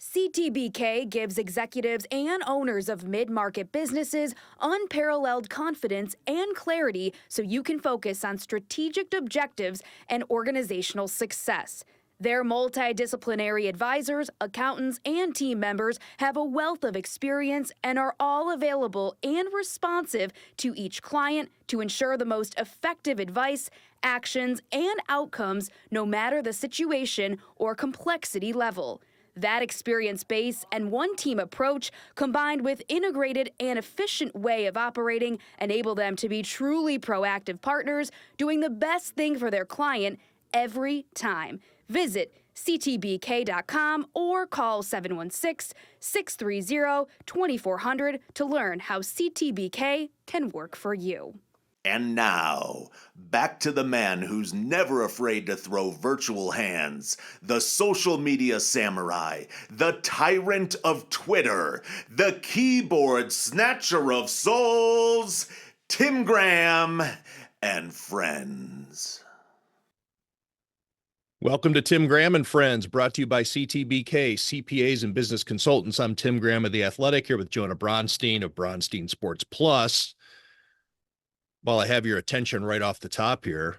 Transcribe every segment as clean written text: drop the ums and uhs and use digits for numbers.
CTBK gives executives and owners of mid-market businesses unparalleled confidence and clarity so you can focus on strategic objectives and organizational success. Their multidisciplinary advisors, accountants, and team members have a wealth of experience and are all available and responsive to each client to ensure the most effective advice, actions, and outcomes no matter the situation or complexity level. That experience base and one-team approach, combined with integrated and efficient way of operating, enable them to be truly proactive partners, doing the best thing for their client every time. Visit ctbk.com or call 716-630-2400 to learn how CTBK can work for you. And now, back to the man who's never afraid to throw virtual hands, the social media samurai, the tyrant of Twitter, the keyboard snatcher of souls, Tim Graham and Friends. Welcome to Tim Graham and Friends, brought to you by CTBK, CPAs and Business Consultants. I'm Tim Graham of The Athletic, here with Jonah Bronstein of Bronstein Sports Plus. While I have your attention right off the top here,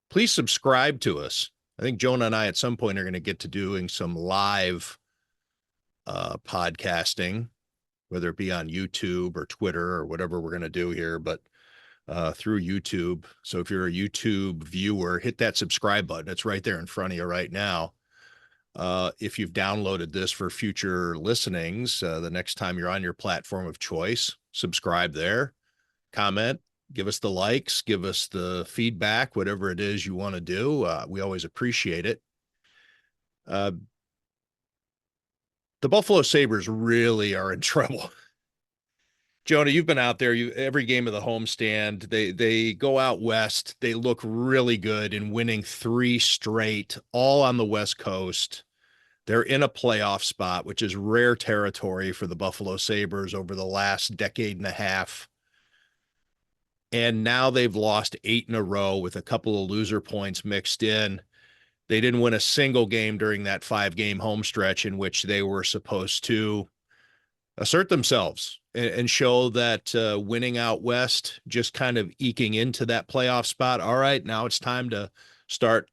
please subscribe to us. I think Jonah and I at some point are going to get to doing some live podcasting, whether it be on YouTube or Twitter or whatever we're going to do here, but through YouTube. So if you're a YouTube viewer, hit that subscribe button. It's right there in front of you right now. If you've downloaded this for future listenings, the next time you're on your platform of choice, subscribe there, comment, give us the likes, give us the feedback, whatever it is you want to do. We always appreciate it. The Buffalo Sabres really are in trouble. Jonah, you've been out there. Every game of the homestand, they go out west. They look really good in winning 3 straight, all on the West Coast. They're in a playoff spot, which is rare territory for the Buffalo Sabres over the last decade and a half. And now they've lost 8 in a row with a couple of loser points mixed in. They didn't win a single game during that 5-game home stretch in which they were supposed to assert themselves and show that winning out west, just kind of eking into that playoff spot. All right, now it's time to start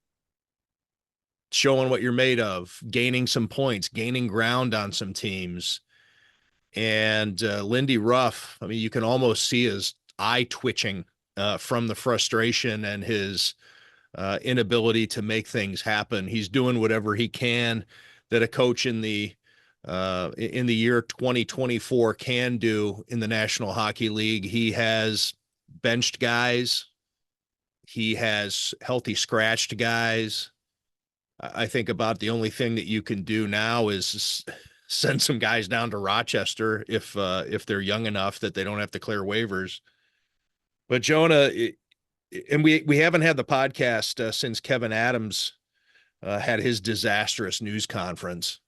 showing what you're made of, gaining some points, gaining ground on some teams. And Lindy Ruff, I mean, you can almost see his eye twitching from the frustration and his inability to make things happen. He's doing whatever he can that a coach in the year 2024 can do in the National Hockey League. He has benched guys. He has healthy scratched guys. I think about the only thing that you can do now is send some guys down to Rochester if they're young enough that they don't have to clear waivers. But Jonah, and we haven't had the podcast since Kevyn Adams had his disastrous news conference.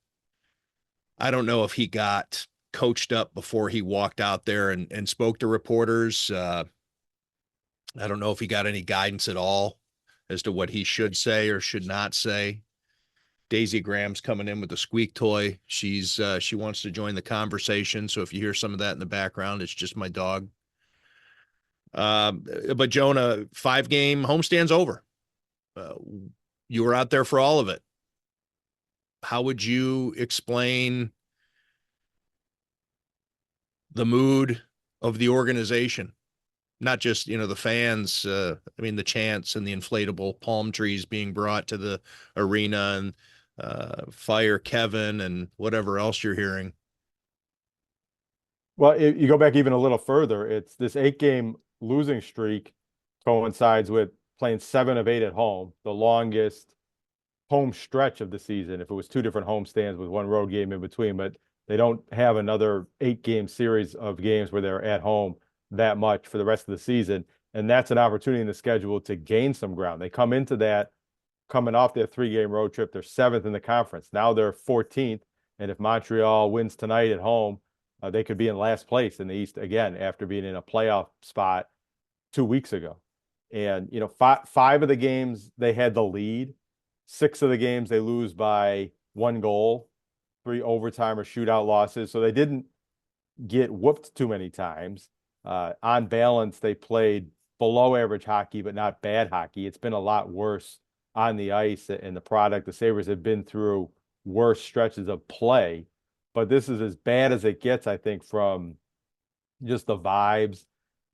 I don't know if he got coached up before he walked out there and spoke to reporters. I don't know if he got any guidance at all as to what he should say or should not say. Daisy Graham's coming in with the squeak toy. She wants to join the conversation. So if you hear some of that in the background, it's just my dog. But Jonah, 5-game homestand's over. You were out there for all of it. How would you explain the mood of the organization? Not just, the fans, the chants and the inflatable palm trees being brought to the arena and fire Kevin and whatever else you're hearing. Well, you go back even a little further. It's this 8-game losing streak coincides with playing 7 of 8 at home, the longest home stretch of the season. If it was 2 different home stands with 1 road game in between, but they don't have another 8-game series of games where they're at home that much for the rest of the season. And that's an opportunity in the schedule to gain some ground. They come into that coming off their 3-game road trip. They're 7th in the conference. Now they're 14th. And if Montreal wins tonight at home, they could be in last place in the East again after being in a playoff spot 2 weeks ago. And, 5 of the games they had the lead. 6 of the games they lose by 1 goal, 3 overtime or shootout losses. So they didn't get whooped too many times. On balance, they played below average hockey, but not bad hockey. It's been a lot worse on the ice and the product. The Sabres have been through worse stretches of play, but this is as bad as it gets, I think, from just the vibes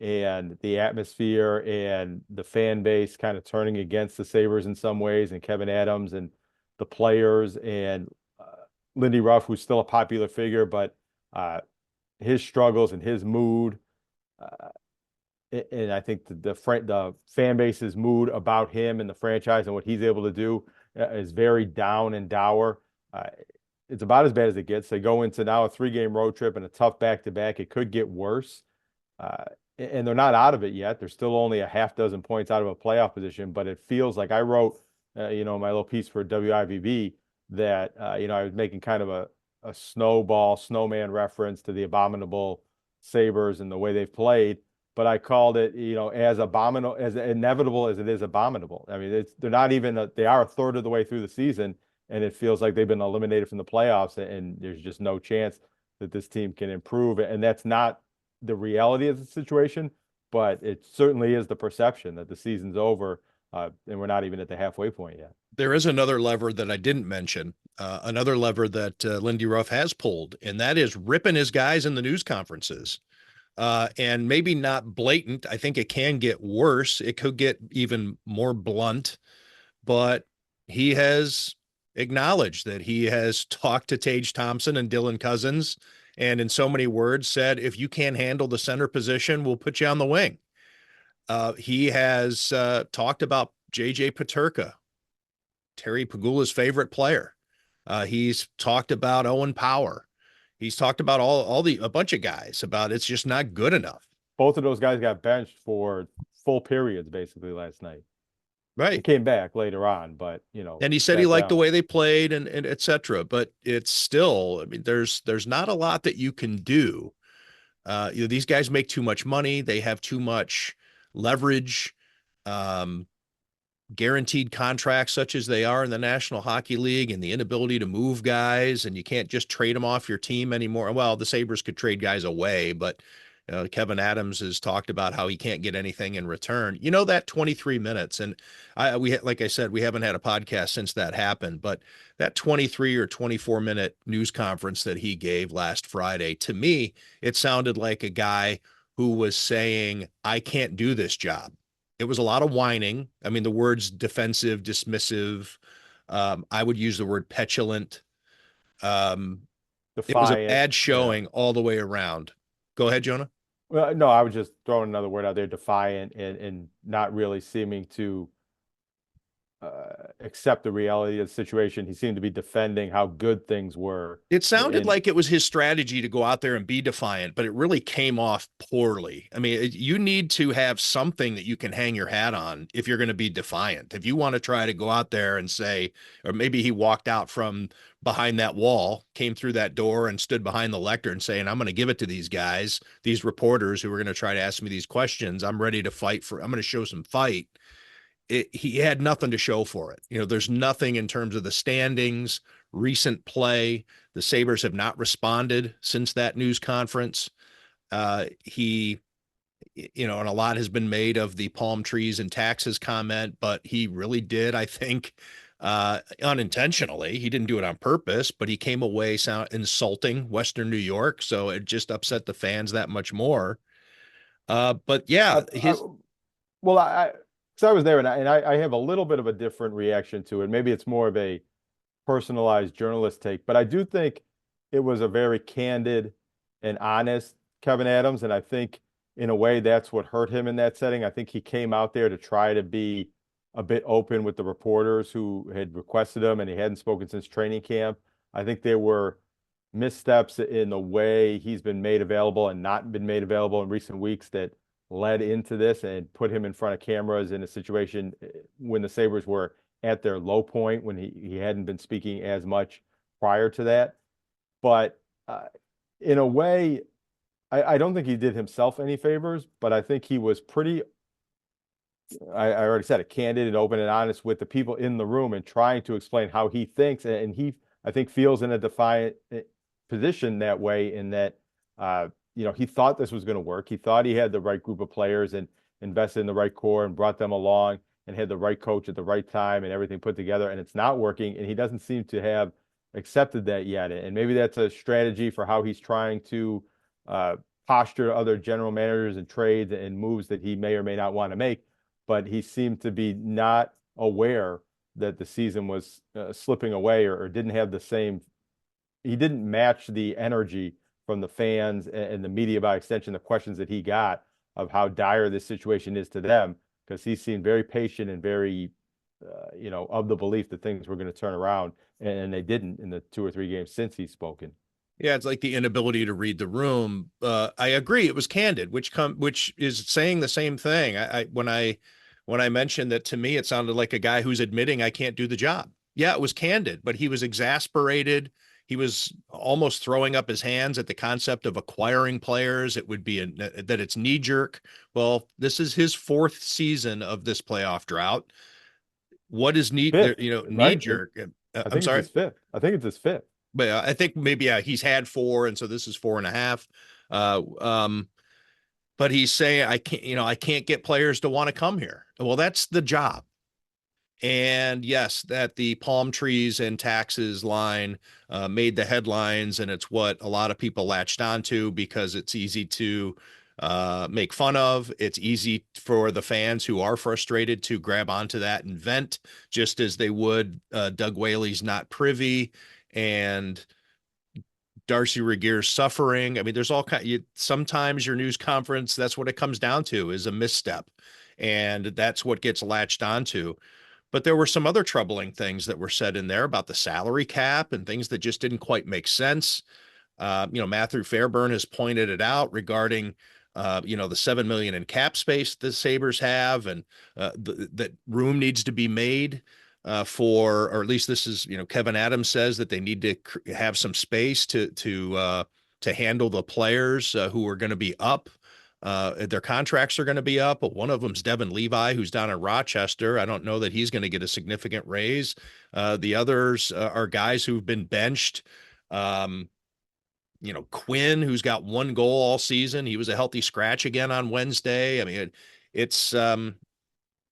and the atmosphere and the fan base kind of turning against the Sabres in some ways, and Kevyn Adams and the players and Lindy Ruff, who's still a popular figure, but his struggles and his mood, and I think the fan base's mood about him and the franchise and what he's able to do is very down and dour. It's about as bad as it gets. They go into now a 3-game road trip and a tough back-to-back. It could get worse. And they're not out of it yet. They're still only a half dozen points out of a playoff position, but it feels like I wrote, my little piece for WIVB that, I was making kind of a snowman reference to the abominable Sabres and the way they've played. But I called it, as abominable, as inevitable as it is abominable. I mean, they're not even, they are a third of the way through the season, and it feels like they've been eliminated from the playoffs, and there's just no chance that this team can improve. And that's not the reality of the situation, but it certainly is the perception that the season's over, and we're not even at the halfway point yet. There is another lever that I didn't mention, another lever that Lindy Ruff has pulled, and that is ripping his guys in the news conferences. And maybe not blatant. I think it can get worse. It could get even more blunt, but he has acknowledged that he has talked to Tage Thompson and Dylan Cousins, and in so many words said, if you can't handle the center position, we'll put you on the wing. He has talked about JJ Peterka, Terry Pagula's favorite player. He's talked about Owen Power. He's talked about a bunch of guys about it's just not good enough. Both of those guys got benched for full periods basically last night. Right. He came back later on, but and he said he liked the way they played and et cetera, but it's still, I mean, there's not a lot that you can do. These guys make too much money. They have too much leverage. Guaranteed contracts such as they are in the National Hockey League, and the inability to move guys, and you can't just trade them off your team anymore. Well, the Sabres could trade guys away, but Kevyn Adams has talked about how he can't get anything in return. That 23 minutes, and like I said, we haven't had a podcast since that happened, but that 23 or 24-minute news conference that he gave last Friday, to me, it sounded like a guy who was saying, I can't do this job. It was a lot of whining. I mean, the words defensive, dismissive. I would use the word petulant. It was a bad showing all the way around. Go ahead, Jonah. Well, no, I was just throwing another word out there, defiant, and not really seeming to accept the reality of the situation. He seemed to be defending how good things were. It sounded like it was his strategy to go out there and be defiant, but it really came off poorly. I mean, you need to have something that you can hang your hat on if you're going to be defiant. If you want to try to go out there and say, or maybe he walked out from behind that wall, came through that door and stood behind the lectern saying, I'm going to give it to these guys, these reporters who are going to try to ask me these questions. I'm ready to fight I'm going to show some fight. He had nothing to show for it. There's nothing in terms of the standings, recent play. The Sabres have not responded since that news conference. And a lot has been made of the palm trees and taxes comment, but he really did, I think, unintentionally. He didn't do it on purpose, but he came away insulting Western New York. So it just upset the fans that much more. But yeah, so I was there, and I have a little bit of a different reaction to it. Maybe it's more of a personalized journalist take, but I do think it was a very candid and honest Kevyn Adams, and I think in a way that's what hurt him in that setting. I think he came out there to try to be a bit open with the reporters who had requested him, and he hadn't spoken since training camp. I think there were missteps in the way he's been made available and not been made available in recent weeks that led into this and put him in front of cameras in a situation when the Sabres were at their low point, when he hadn't been speaking as much prior to that. But in a way, I don't think he did himself any favors, but I think he was pretty I already said it, candid and open and honest with the people in the room and trying to explain how he thinks. And he, I think, feels in a defiant position that way, in that, he thought this was going to work. He thought he had the right group of players and invested in the right core and brought them along and had the right coach at the right time and everything put together, and it's not working. And he doesn't seem to have accepted that yet. And maybe that's a strategy for how he's trying to posture other general managers and trades and moves that he may or may not want to make. But he seemed to be not aware that the season was slipping away, or didn't have the same. He didn't match the energy from the fans and the media, by extension, the questions that he got of how dire this situation is to them, because he seemed very patient and very, of the belief that things were going to turn around, and they didn't in the 2 or 3 games since he's spoken. Yeah, it's like the inability to read the room. I agree. It was candid, which is saying the same thing. When I mentioned that, to me, it sounded like a guy who's admitting I can't do the job. Yeah, it was candid, but he was exasperated. He was almost throwing up his hands at the concept of acquiring players. It would be that it's knee jerk. Well, this is his 4th season of this playoff drought. What is knee Right? jerk? I I'm think sorry. it's his 5th. I think it's his 5th. But I think maybe, yeah, he's had 4, and so this is 4.5. But he's saying I can't get players to want to come here. Well, that's the job. And yes, that the palm trees and taxes line made the headlines, and it's what a lot of people latched onto because it's easy to make fun of. It's easy for the fans who are frustrated to grab onto that and vent, just as they would Doug Whaley's not privy and Darcy Regeer's suffering. I mean, there's all kind. Sometimes your news conference, that's what it comes down to, is a misstep, and that's what gets latched onto. But there were some other troubling things that were said in there about the salary cap and things that just didn't quite make sense. Matthew Fairburn has pointed it out regarding, the $7 million in cap space the Sabres have, and that room needs to be made or at least this is, Kevyn Adams says that they need to have some space to handle the players who are going to be up. Their contracts are going to be up. But one of them's Devin Levi, who's down in Rochester. I don't know that he's going to get a significant raise. The others are guys who've been benched. Quinn, who's got 1 goal all season. He was a healthy scratch again on Wednesday. I mean,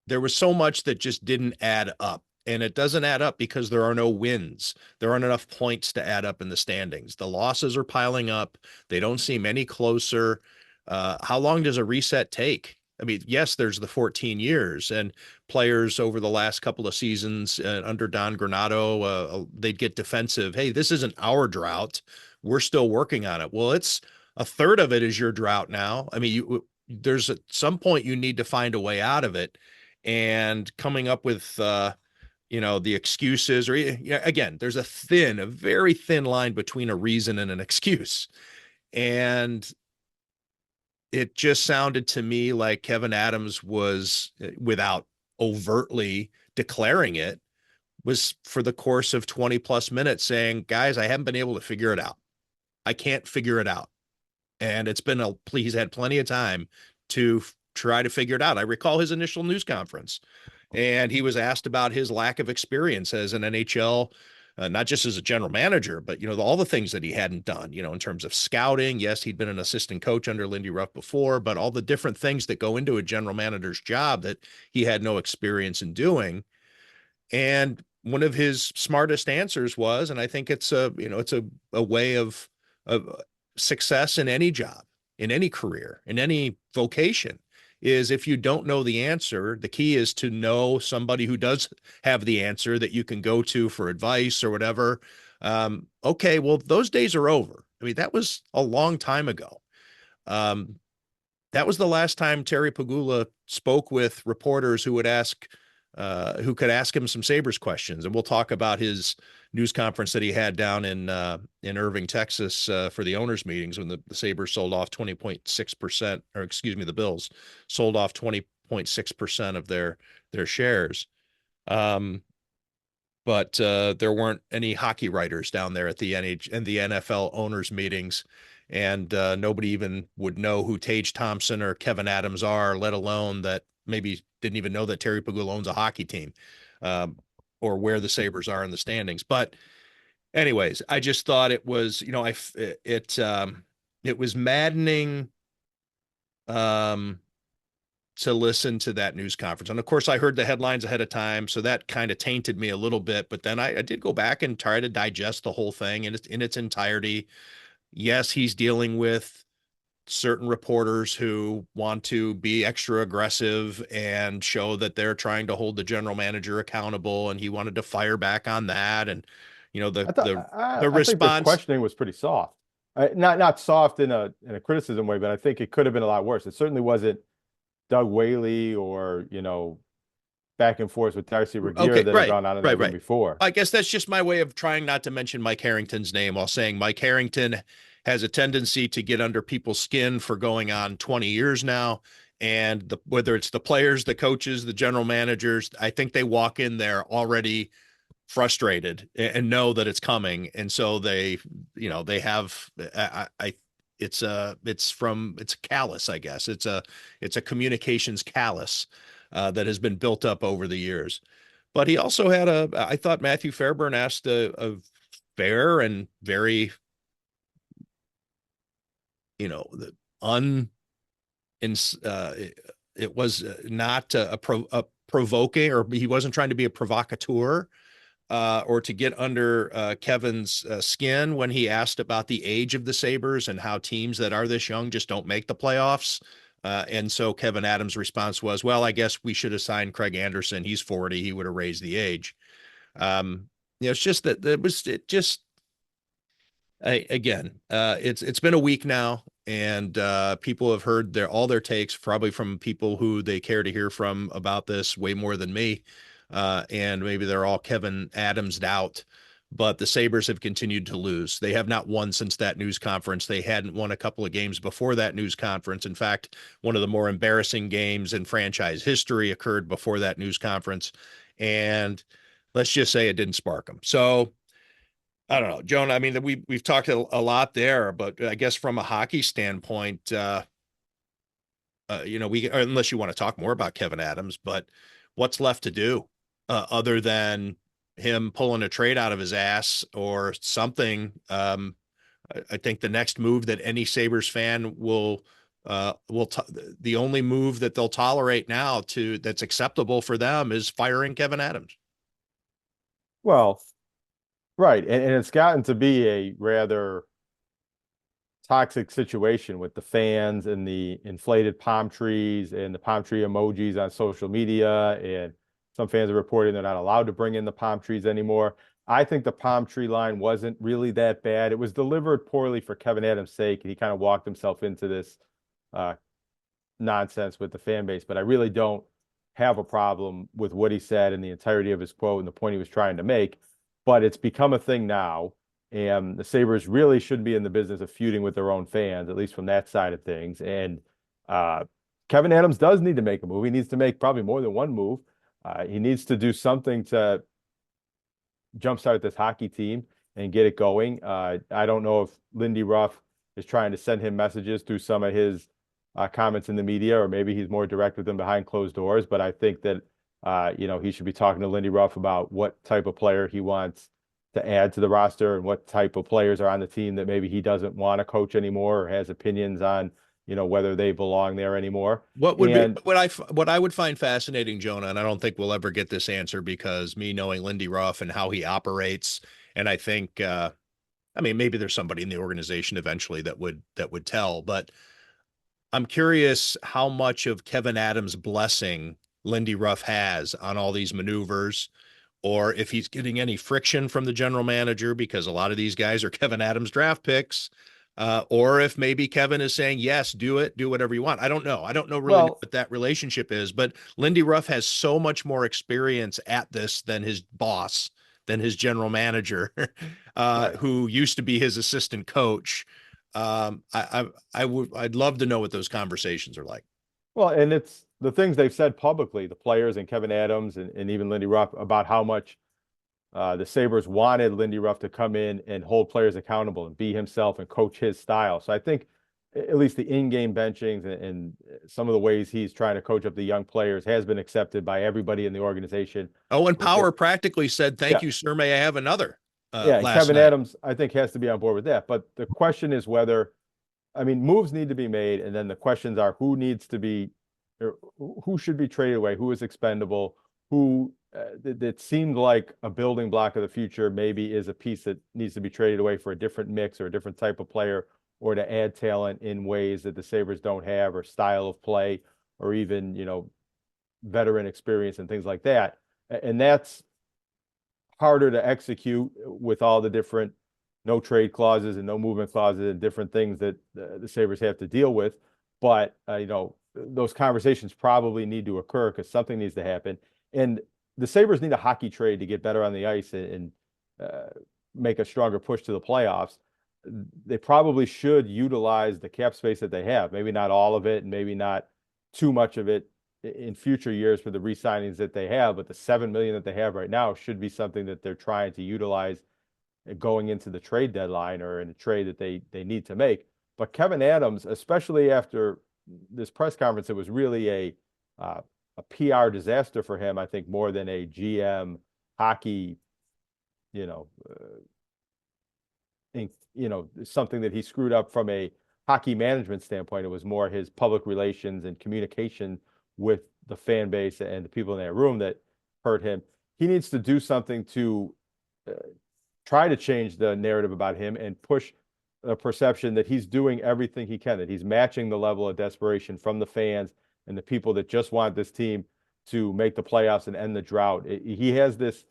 there was so much that just didn't add up. And it doesn't add up because there are no wins. There aren't enough points to add up in the standings. The losses are piling up. They don't seem any closer. How long does a reset take? I mean, yes, there's the 14 years, and players over the last couple of seasons under Don Granato, they'd get defensive. Hey, this isn't our drought. We're still working on it. Well, it's a third of it is your drought now. I mean, there's at some point you need to find a way out of it, and coming up with, the excuses, or again, there's a very thin line between a reason and an excuse. And it just sounded to me like Kevyn Adams was, without overtly declaring it, was for the course of 20 plus minutes saying, guys, I haven't been able to figure it out. I can't figure it out. And he's had plenty of time to try to figure it out. I recall his initial news conference, and he was asked about his lack of experience as an NHL, not just as a general manager, but, all the things that he hadn't done, in terms of scouting. Yes, he'd been an assistant coach under Lindy Ruff before, but all the different things that go into a general manager's job that he had no experience in doing. And one of his smartest answers was, and I think it's a way of success in any job, in any career, in any vocation, is if you don't know the answer, the key is to know somebody who does have the answer that you can go to for advice or whatever. Okay, well, those days are over. I mean, that was a long time ago. That was the last time Terry Pagula spoke with reporters who could ask him some Sabres questions. And we'll talk about his news conference that he had down in Irving, Texas, for the owners' meetings when the Sabres sold off 20.6%, or excuse me, the Bills sold off 20.6% of their shares. But there weren't any hockey writers down there at the NFL owners' meetings. And nobody even would know who Tage Thompson or Kevyn Adams are, let alone that maybe didn't even know that Terry Pagula owns a hockey team, or where the Sabres are in the standings. But anyways, I just thought it was, it was maddening, to listen to that news conference. And of course, I heard the headlines ahead of time, so that kind of tainted me a little bit. But then I did go back and try to digest the whole thing in its entirety. Yes, he's dealing with certain reporters who want to be extra aggressive and show that they're trying to hold the general manager accountable, and he wanted to fire back on that. And the I think the response. questioning was pretty soft. Not soft in a criticism way, but I think it could have been a lot worse. It certainly wasn't Doug Whaley or, back and forth with Darcy Regier that had gone on in that room before. I guess that's just my way of trying not to mention Mike Harrington's name while saying Mike Harrington has a tendency to get under people's skin for going on 20 years now. And whether it's the players, the coaches, the general managers, I think they walk in there already frustrated and know that it's coming. And so they have, it's a callous, I guess. It's a communications callous that has been built up over the years. But he also had I thought Matthew Fairburn asked a fair and very, it was not a provoking, or he wasn't trying to be a provocateur, or to get under Kevin's skin when he asked about the age of the Sabres and how teams that are this young just don't make the playoffs. And so Kevyn Adams' response was, well, I guess we should have signed Craig Anderson. He's 40. He would have raised the age. It's just that it's been a week now, and people have heard all their takes, probably from people who they care to hear from about this way more than me. And maybe they're all Kevyn Adams'd out, but the Sabres have continued to lose. They have not won since that news conference. They hadn't won a couple of games before that news conference. In fact, one of the more embarrassing games in franchise history occurred before that news conference. And let's just say it didn't spark them. So I don't know, Joan. I mean, we've talked a lot there, but I guess from a hockey standpoint, unless you want to talk more about Kevyn Adams, but what's left to do other than him pulling a trade out of his ass or something? I think the next move that any Sabres fan the only move that they'll tolerate now that's acceptable for them is firing Kevyn Adams. Well, right. And it's gotten to be a rather toxic situation with the fans and the inflated palm trees and the palm tree emojis on social media. And some fans are reporting they're not allowed to bring in the palm trees anymore. I think the palm tree line wasn't really that bad. It was delivered poorly for Kevyn Adams' sake, and he kind of walked himself into this nonsense with the fan base. But I really don't have a problem with what he said and the entirety of his quote and the point he was trying to make. But it's become a thing now, and the Sabres really shouldn't be in the business of feuding with their own fans, at least from that side of things. And Kevyn Adams does need to make a move. He needs to make probably more than one move. He needs to do something to jumpstart this hockey team and get it going. I don't know if Lindy Ruff is trying to send him messages through some of his comments in the media, or maybe he's more direct with them behind closed doors. But I think that he should be talking to Lindy Ruff about what type of player he wants to add to the roster and what type of players are on the team that maybe he doesn't want to coach anymore or has opinions on, whether they belong there anymore. What I would find fascinating, Jonah, and I don't think we'll ever get this answer because me knowing Lindy Ruff and how he operates, and I think, maybe there's somebody in the organization eventually that would tell, but I'm curious how much of Kevyn Adams' blessing Lindy Ruff has on all these maneuvers, or if he's getting any friction from the general manager, because a lot of these guys are Kevyn Adams draft picks, or if maybe Kevyn is saying, yes, do it, do whatever you want. I don't know. I don't know really what that relationship is, but Lindy Ruff has so much more experience at this than his boss, than his general manager, who used to be his assistant coach. I'd love to know what those conversations are like. Well, and it's the things they've said publicly, the players and Kevyn Adams and even Lindy Ruff, about how much the Sabres wanted Lindy Ruff to come in and hold players accountable and be himself and coach his style. So I think at least the in-game benchings and some of the ways he's trying to coach up the young players has been accepted by everybody in the organization. Oh, and Power practically said, "Thank Yeah. you, sir. May I have another?" Yeah, and Last Kevyn night. Adams, I think, has to be on board with that. But the question is whether, I mean, moves need to be made, and then the questions are who needs to be, or who should be traded away, who is expendable, who that seemed like a building block of the future maybe is a piece that needs to be traded away for a different mix or a different type of player, or to add talent in ways that the Sabres don't have, or style of play, or even, veteran experience and things like that. And that's harder to execute with all the different no trade clauses and no movement clauses and different things that the Sabres have to deal with. But, those conversations probably need to occur because something needs to happen. And the Sabres need a hockey trade to get better on the ice and make a stronger push to the playoffs. They probably should utilize the cap space that they have. Maybe not all of it, and maybe not too much of it in future years for the re-signings that they have, but the $7 million that they have right now should be something that they're trying to utilize going into the trade deadline or in a trade that they need to make. But Kevyn Adams, especially after this press conference, it was really a PR disaster for him, I think, more than a GM hockey, something that he screwed up from a hockey management standpoint. It was more his public relations and communication with the fan base and the people in that room that hurt him. He needs to do something to try to change the narrative about him and push a perception that he's doing everything he can, that he's matching the level of desperation from the fans and the people that just want this team to make the playoffs and end the drought. He has this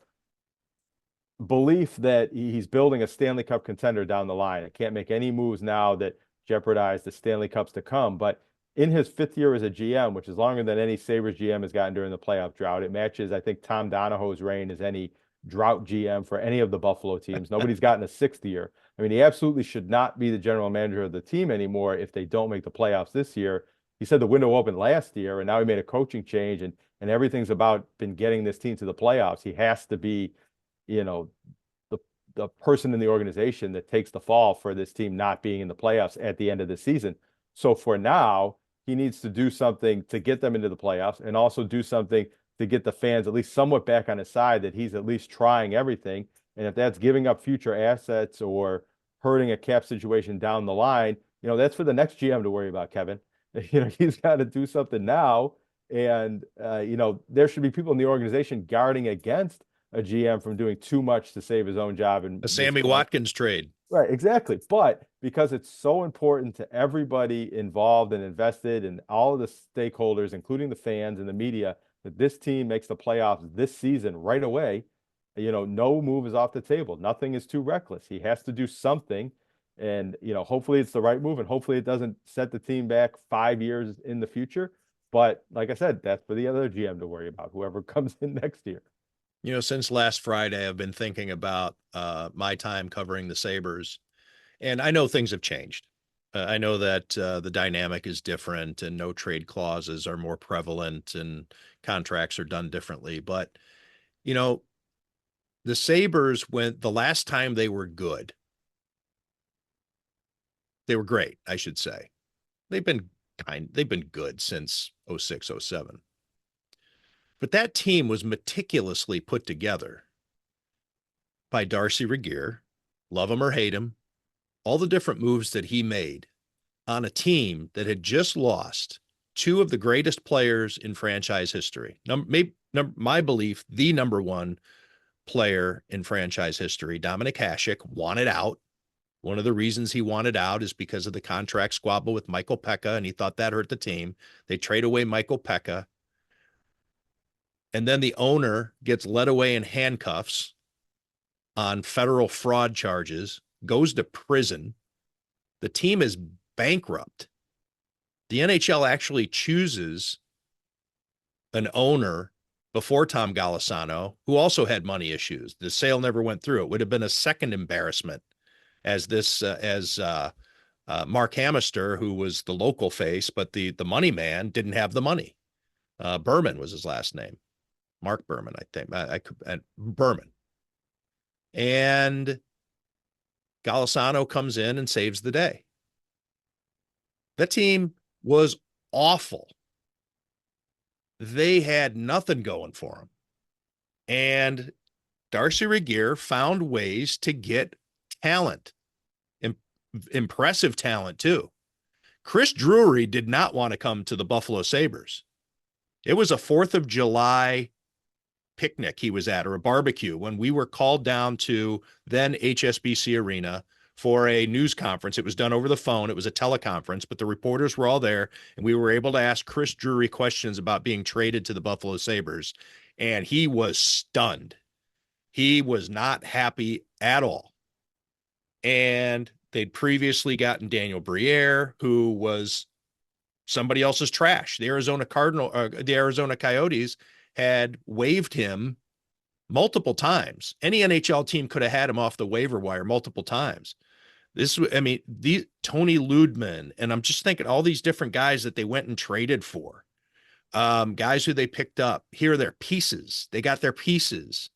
belief that he's building a Stanley Cup contender down the line. I can't make any moves now that jeopardize the Stanley Cups to come. But in his 5th year as a GM, which is longer than any Sabres GM has gotten during the playoff drought, it matches, I think, Tom Donahoe's reign as any drought GM for any of the Buffalo teams. Nobody's gotten a 6th year. I mean, he absolutely should not be the general manager of the team anymore if they don't make the playoffs this year. He said the window opened last year, and now he made a coaching change, and everything's about been getting this team to the playoffs. He has to be, the person in the organization that takes the fall for this team not being in the playoffs at the end of the season. So for now, he needs to do something to get them into the playoffs and also do something to get the fans at least somewhat back on his side, that he's at least trying everything. And if that's giving up future assets or hurting a cap situation down the line, that's for the next GM to worry about, Kevin. He's got to do something now. And, there should be people in the organization guarding against a GM from doing too much to save his own job. And a Sammy Watkins trade. Right, exactly. But because it's so important to everybody involved and invested and all of the stakeholders, including the fans and the media, that this team makes the playoffs this season right away, no move is off the table. Nothing is too reckless. He has to do something. And, hopefully it's the right move, and hopefully it doesn't set the team back 5 years in the future. But like I said, that's for the other GM to worry about, whoever comes in next year. Since last Friday, I've been thinking about my time covering the Sabres, and I know things have changed. I know that the dynamic is different and no trade clauses are more prevalent and contracts are done differently. But, the Sabres, when the last time they were good, they were great, I should say. They've been good since 06, 07. But that team was meticulously put together by Darcy Regier, love him or hate him, all the different moves that he made on a team that had just lost 2 of the greatest players in franchise history. My belief, the number 1 player in franchise history, Dominic Hasek, wanted out. One of the reasons he wanted out is because of the contract squabble with Michael Pekka, and he thought that hurt the team. They trade away Michael Pekka. And then the owner gets led away in handcuffs on federal fraud charges, goes to prison. The team is bankrupt. The NHL actually chooses an owner before Tom Golisano, who also had money issues. The sale never went through. It would have been a second embarrassment as Mark Hamister, who was the local face, but the money man didn't have the money. Berman was his last name. Mark Berman, I think. Berman. And Golisano comes in and saves the day. That team was awful. They had nothing going for them. And Darcy Regier found ways to get talent, impressive talent too. Chris Drury did not want to come to the Buffalo Sabres. It was a 4th of July picnic he was at, or a barbecue, when we were called down to then HSBC Arena for a news conference. It was done over the phone. It was a teleconference, but the reporters were all there, and we were able to ask Chris Drury questions about being traded to the Buffalo Sabres, and he was stunned. He was not happy at all. And they'd previously gotten Daniel Briere, who was somebody else's trash. The Arizona Coyotes had waived him multiple times. Any NHL team could have had him off the waiver wire multiple times. The Tony Ludman, and I'm just thinking all these different guys that they went and traded for, guys who they picked up. Here are their pieces. They got their pieces.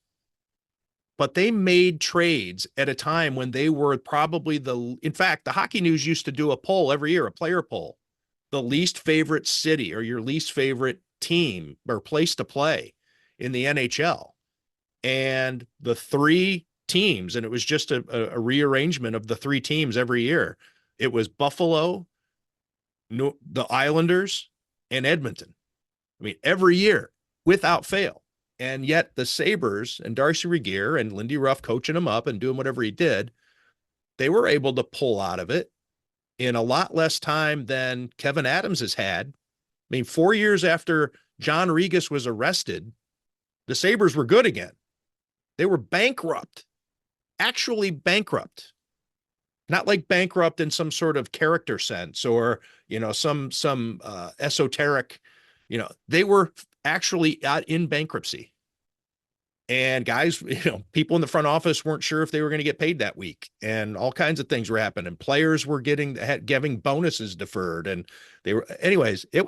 But they made trades at a time when they were probably in fact, the Hockey News used to do a poll every year, a player poll, the least favorite city or your least favorite team or place to play in the NHL. And the 3 teams, and it was just a rearrangement of the 3 teams every year. It was Buffalo, the Islanders, and Edmonton. I mean, every year without fail. And yet the Sabres and Darcy Regier and Lindy Ruff coaching him up and doing whatever he did, they were able to pull out of it in a lot less time than Kevyn Adams has had. I mean, 4 years after John Regas was arrested, the Sabres were good again. They were bankrupt, actually bankrupt. Not like bankrupt in some sort of character sense or, some esoteric, they were actually in bankruptcy. And guys, people in the front office weren't sure if they were going to get paid that week, and all kinds of things were happening. Players were giving bonuses deferred, and anyways, it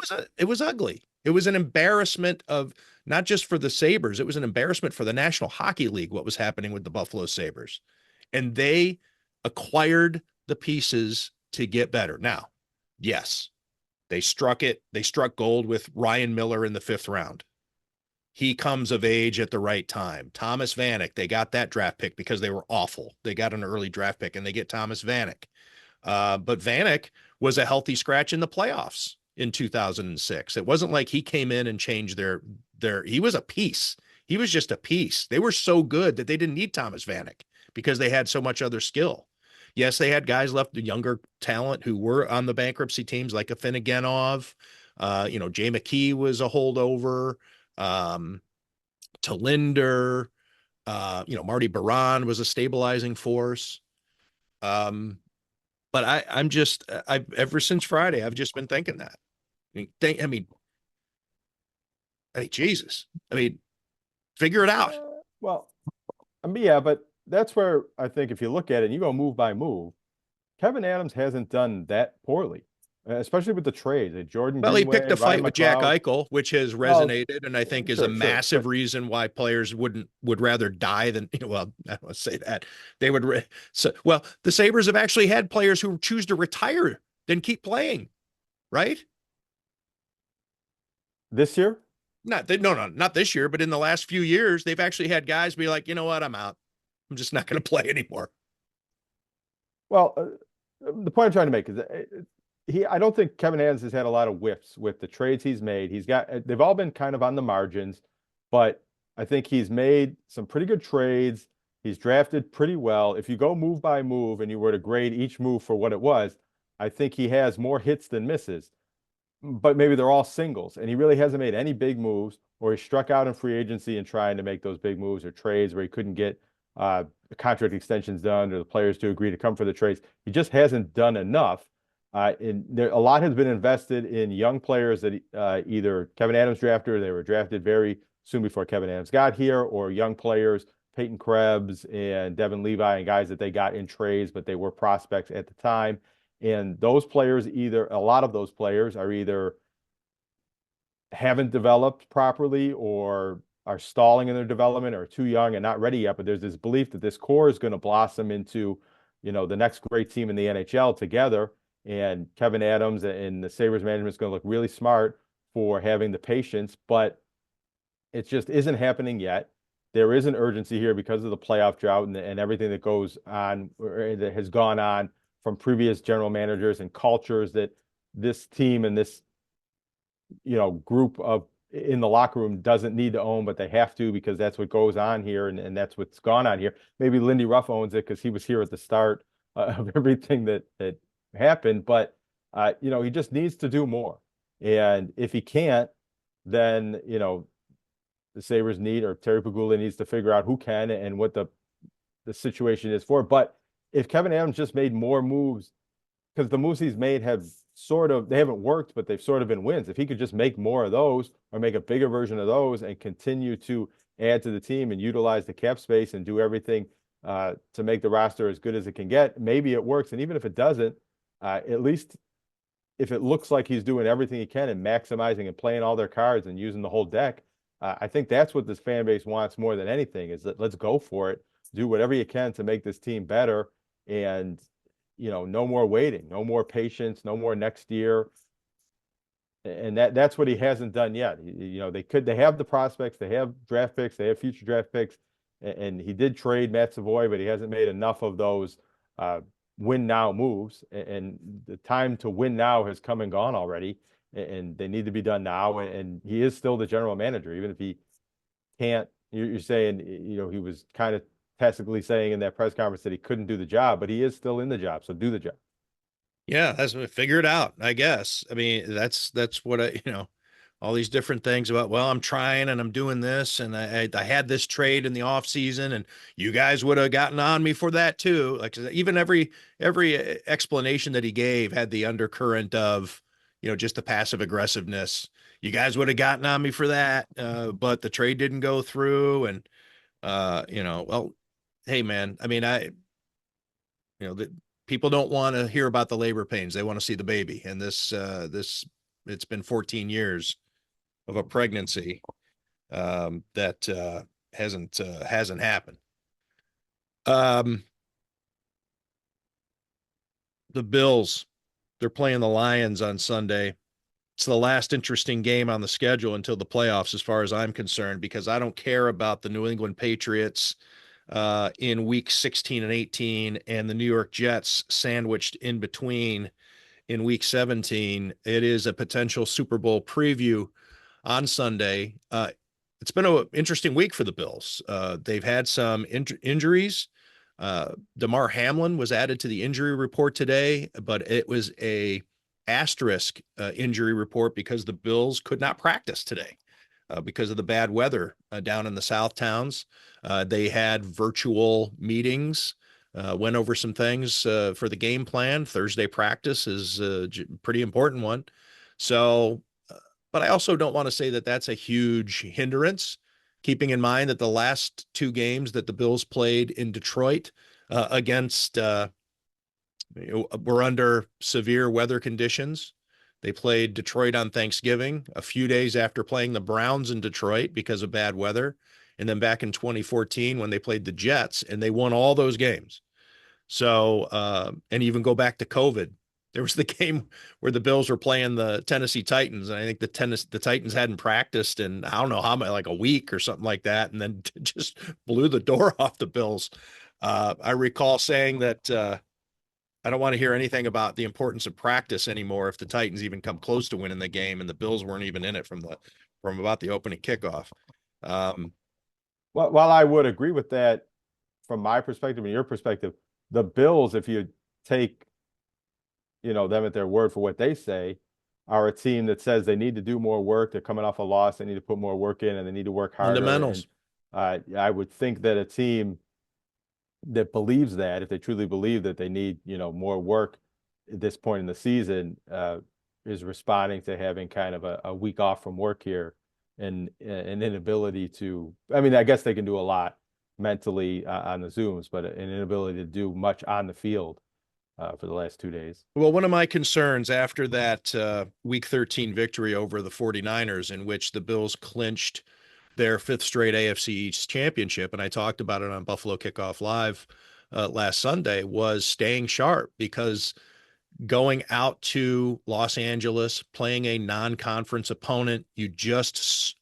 was ugly. It was an embarrassment of not just for the Sabres, it was an embarrassment for the National Hockey League, what was happening with the Buffalo Sabres. And they acquired the pieces to get better. Now, yes, they struck gold with Ryan Miller in the 5th round. He comes of age at the right time. Thomas Vanek, they got that draft pick because they were awful. They got an early draft pick and they get Thomas Vanek. But Vanek was a healthy scratch in the playoffs in 2006. It wasn't like he came in and changed he was a piece. He was just a piece. They were so good that they didn't need Thomas Vanek because they had so much other skill. Yes, they had guys left, the younger talent who were on the bankruptcy teams like a Finneganov. Jay McKee was a holdover. Talinder, Marty Baron was a stabilizing force. But I've ever since Friday, I've just been thinking that. I mean, Jesus. I mean, figure it out. Yeah, but that's where I think if you look at it and you go move by move, Kevyn Adams hasn't done that poorly, especially with the trades. Jordan Well, he Greenway, picked a fight Ryan with Jack McLeod. Eichel, which has resonated, and I think is a Sure, massive but reason why players would rather die than, well, I don't want to say that. They would, the Sabres have actually had players who choose to retire than keep playing, right? This year? Not this year, but in the last few years, they've actually had guys be like, you know what, I'm out. I'm just not going to play anymore. Well, the point I'm trying to make is I don't think Kevyn Adams has had a lot of whiffs with the trades he's made. They've all been kind of on the margins, but I think he's made some pretty good trades. He's drafted pretty well. If you go move by move and you were to grade each move for what it was, I think he has more hits than misses. But maybe they're all singles, and he really hasn't made any big moves, or he struck out in free agency and trying to make those big moves or trades where he couldn't get contract extensions done or the players to agree to come for the trades. He just hasn't done enough. A lot has been invested in young players that either Kevyn Adams drafted or they were drafted very soon before Kevyn Adams got here, or young players, Peyton Krebs and Devin Levi, and guys that they got in trades, but they were prospects at the time. And those players, a lot of those players are either haven't developed properly or are stalling in their development or too young and not ready yet. But there's this belief that this core is going to blossom into, the next great team in the NHL together. And Kevyn Adams and the Sabres management is going to look really smart for having the patience, but it just isn't happening yet. There is an urgency here because of the playoff drought and everything that goes on or that has gone on from previous general managers and cultures that this team and this group of in the locker room doesn't need to own, but they have to because that's what goes on here and that's what's gone on here. Maybe Lindy Ruff owns it because he was here at the start of everything that happened, but he just needs to do more. And if he can't, then the Sabres need, or Terry Pegula needs to figure out who can and what the situation is for. But if Kevyn Adams just made more moves, because the moves he's made have they haven't worked, but they've sort of been wins. If he could just make more of those or make a bigger version of those and continue to add to the team and utilize the cap space and do everything to make the roster as good as it can get, maybe it works. And even if it doesn't, at least if it looks like he's doing everything he can and maximizing and playing all their cards and using the whole deck, I think that's what this fan base wants more than anything, is that let's go for it, do whatever you can to make this team better, and no more waiting, no more patience, no more next year. And that's what he hasn't done yet. They have the prospects, they have draft picks, they have future draft picks, and he did trade Matt Savoy, but he hasn't made enough of those win now moves. And the time to win now has come and gone already, and they need to be done now. And he is still the general manager, even if he can't. You're saying, he was kind of tacitly saying in that press conference that he couldn't do the job, but he is still in the job. So do the job. Yeah, that's figure it out, I guess. I mean, that's what all these different things about, well, I'm trying and I'm doing this, and I had this trade in the off season, and you guys would have gotten on me for that too. Like, even every explanation that he gave had the undercurrent of, just the passive aggressiveness. You guys would have gotten on me for that, but the trade didn't go through, and well, hey man, I mean, the people don't want to hear about the labor pains. They want to see the baby. And this it's been 14 years of a pregnancy that hasn't happened. The Bills, they're playing the Lions on Sunday. It's the last interesting game on the schedule until the playoffs, as far as I'm concerned, because I don't care about the New England Patriots in week 16 and 18 and the New York Jets sandwiched in between in week 17. It is a potential Super Bowl preview on Sunday. It's been an interesting week for the Bills. They've had some injuries. Damar Hamlin was added to the injury report today, but it was a asterisk injury report because the Bills could not practice today because of the bad weather down in the South towns. They had virtual meetings, went over some things for the game plan. Thursday practice is a pretty important one. So, but I also don't want to say that that's a huge hindrance, keeping in mind that the last two games that the Bills played in Detroit against were under severe weather conditions. They played Detroit on Thanksgiving, a few days after playing the Browns in Detroit because of bad weather. And then back in 2014 when they played the Jets, and they won all those games. So, and even go back to COVID. There was the game where the Bills were playing the Tennessee Titans, and I think the Titans hadn't practiced in, I don't know how many, like a week or something like that, and then just blew the door off the Bills. I recall saying that I don't want to hear anything about the importance of practice anymore if the Titans even come close to winning the game, and the Bills weren't even in it from about the opening kickoff. Well, while I would agree with that from my perspective and your perspective, the Bills, if you take them at their word for what they say, are a team that says they need to do more work. They're coming off a loss. They need to put more work in, and they need to work harder. Fundamentals. And I would think that a team that believes that, if they truly believe that they need more work at this point in the season, is responding to having kind of a week off from work here and an inability to. I mean, I guess they can do a lot mentally on the Zooms, but an inability to do much on the field for the last 2 days. Well, one of my concerns after that week 13 victory over the 49ers, in which the Bills clinched their fifth straight AFC East championship, and I talked about it on Buffalo Kickoff Live last Sunday, was staying sharp, because going out to Los Angeles, playing a non-conference opponent. You just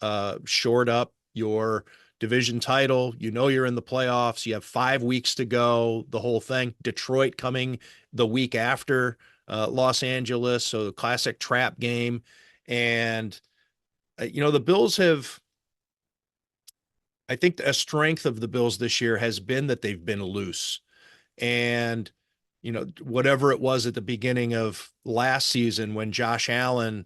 shored up your division title. You know you're in the playoffs. You have 5 weeks to go, the whole thing. Detroit coming the week after Los Angeles, so the classic trap game. And, the Bills have, I think a strength of the Bills this year has been that they've been loose. And, whatever it was at the beginning of last season when Josh Allen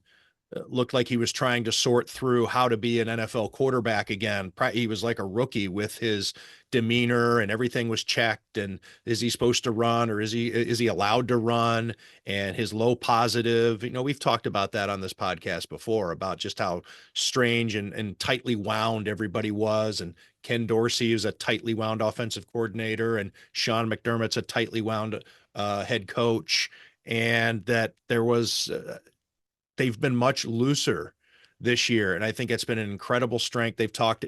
looked like he was trying to sort through how to be an NFL quarterback again. He was like a rookie with his demeanor, and everything was checked. And is he supposed to run, or is he allowed to run? And his low positive, we've talked about that on this podcast before, about just how strange and tightly wound everybody was. And Ken Dorsey is a tightly wound offensive coordinator, and Sean McDermott's a tightly wound head coach. And that they've been much looser this year. And I think it's been an incredible strength. They've talked,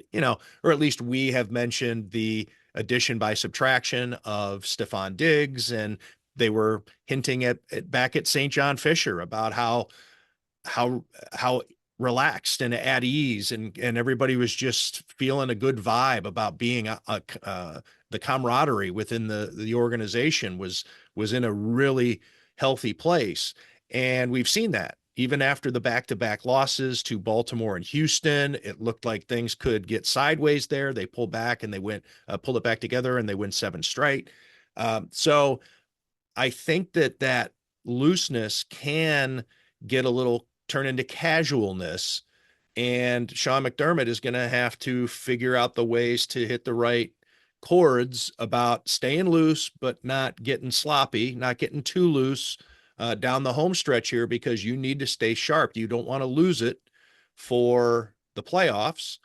or at least we have mentioned the addition by subtraction of Stephon Diggs. And they were hinting back at St. John Fisher about how relaxed and at ease, and everybody was just feeling a good vibe about being the camaraderie within the organization was in a really healthy place. And we've seen that even after the back-to-back losses to Baltimore and Houston. It looked like things could get sideways there. They pulled back and they pulled it back together, and they win 7 straight. So I think that looseness can turn into casualness, and Sean McDermott is going to have to figure out the ways to hit the right chords about staying loose, but not getting sloppy, not getting too loose down the home stretch here, because you need to stay sharp. You don't want to lose it for the playoffs.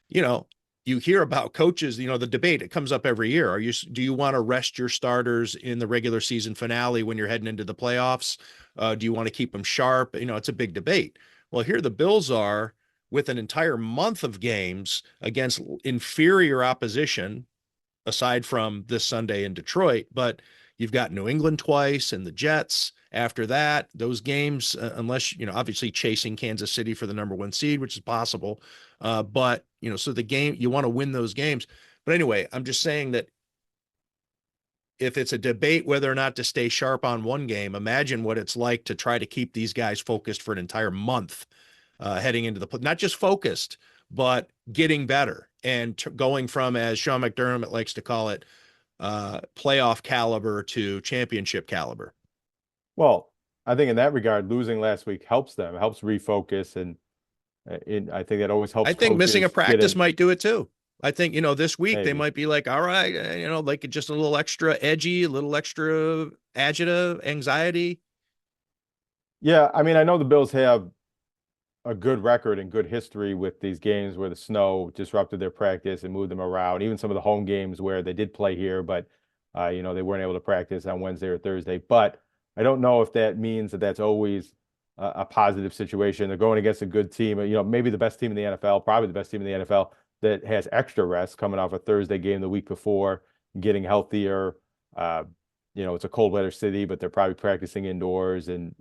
You hear about coaches, the debate, it comes up every year. Do you want to rest your starters in the regular season finale when you're heading into the playoffs? Do you want to keep them sharp? It's a big debate. Well, here the Bills are with an entire month of games against inferior opposition, aside from this Sunday in Detroit. But you've got New England twice and the Jets after that. Those games, unless, obviously chasing Kansas City for the number 1 seed, which is possible. But, so the game, you want to win those games. But anyway, I'm just saying that if it's a debate whether or not to stay sharp on one game, imagine what it's like to try to keep these guys focused for an entire month heading into not just focused, but getting better and going from, as Sean McDermott likes to call it, playoff caliber to championship caliber. Well, I think in that regard, losing last week helps them, helps refocus, and I think that always helps. I think missing a practice might do it too. I think, this week Maybe. they might be like, all right, like just a little extra edgy, a little extra agita, anxiety. Yeah, I mean, I know the Bills have a good record and good history with these games where the snow disrupted their practice and moved them around. Even some of the home games where they did play here, but they weren't able to practice on Wednesday or Thursday. But I don't know if that means that that's always a positive situation. They're going against a good team, maybe the best team in the NFL, probably the best team in the NFL that has extra rest coming off a Thursday game the week before, getting healthier. It's a cold weather city, but they're probably practicing indoors and,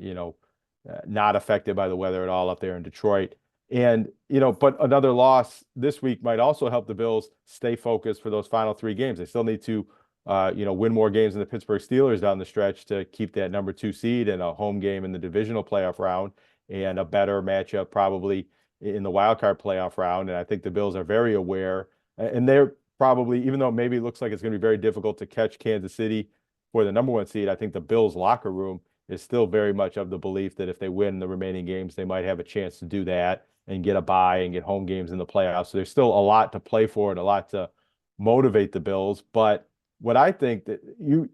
not affected by the weather at all up there in Detroit. And, but another loss this week might also help the Bills stay focused for those final 3 games. They still need to, win more games than the Pittsburgh Steelers down the stretch to keep that number 2 seed, and a home game in the divisional playoff round, and a better matchup probably in the wild card playoff round. And I think the Bills are very aware, and they're probably, even though maybe it looks like it's going to be very difficult to catch Kansas City for the number 1 seed, I think the Bills locker room is still very much of the belief that if they win the remaining games, they might have a chance to do that and get a bye and get home games in the playoffs. So there's still a lot to play for and a lot to motivate the Bills. But what I think you